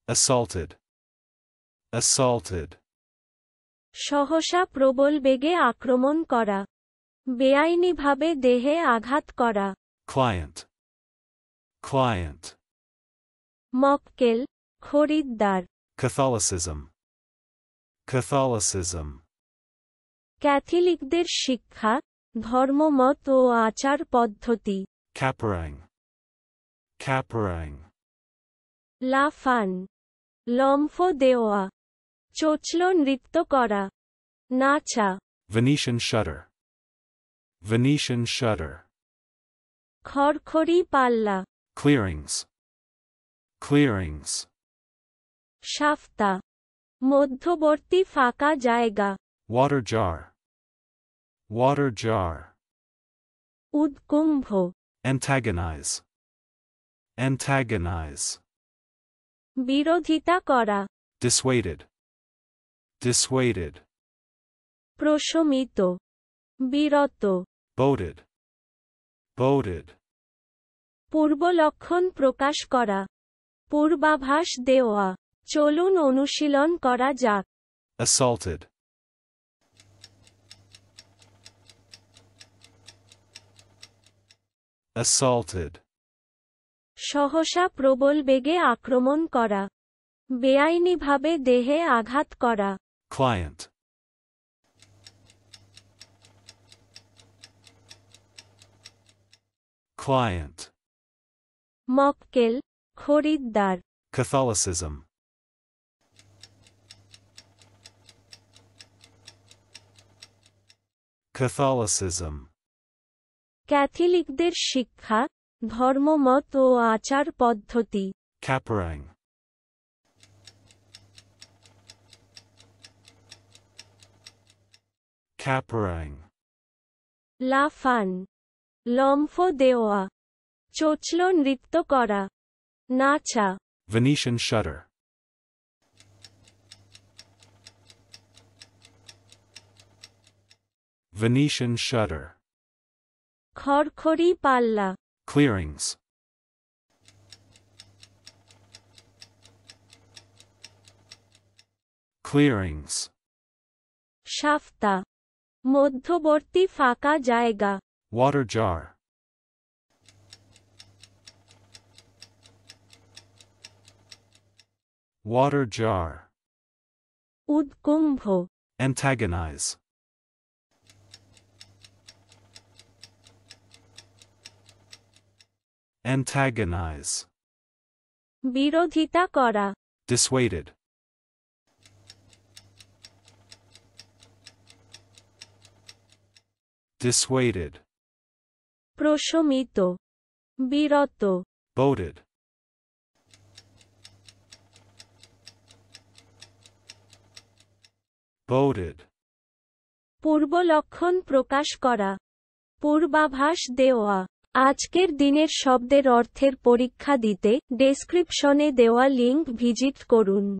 Assaulted. Assaulted. সহসা প্রবল বেগে আক্রমণ করা, বেআইনিভাবে দেহে আঘাত করা। Client. Client. মক্কেল, খরিদ্দার। Catholicism. Catholicism. ক্যাথলিকদের শিক্ষা, ধর্মমত ও আচার পদ্ধতি। Caparang. Caparang. লাফান, লম্ফ দেওয়া, চোচল নৃত্য করা, নাচা। Venetian shutter. Venetian shutter. খড়খড়ি পাল্লা, Clearings. Clearings. সাফতা, মধ্যবর্তী ফাঁকা জায়গা। Water jar. Water jar. উদ্কুম্ভ, Antagonize. Antagonize. বিরোধিতা করা। Dissuaded. Dissuaded. প্রশমিত, বিরত। Boated. Boated. পূর্বলক্ষণ প্রকাশ করা, পূর্বাভাস দেওয়া। চলুন অনুশীলন করা যাক। Assaulted. Assaulted. সহসা প্রবল বেগে আক্রমণ করা, বেআইনিভাবে দেহে আঘাত করা। Client. Client. মক্কেল, খরিদ্দার। Catholicism. Catholicism. ক্যাথলিকদের শিক্ষা, ধর্মমত ও আচার পদ্ধতি। Caparang. Caparang. লাফান, লম্ফ দেওয়া, চোচল নৃত্য করা, নাচা। Venetian shutter. Venetian shutter. খড়খড়ি পাল্লা, Clearings. Clearings. সাফতা, মধ্যবর্তী ফাঁকা জায়গা। Water jar. Water jar. উদ্কুম্ভ, Antagonize. Antagonize. বিরোধিতা করা। Dissuaded. Dissuaded. প্রশমিত, বিরত। Boated. Boated. পূর্বলক্ষণ প্রকাশ করা, পূর্বাভাস দেওয়া। আজকের দিনের শব্দের অর্থের পরীক্ষা দিতে ডেসক্রিপশনে দেওয়া লিংক ভিজিট করুন।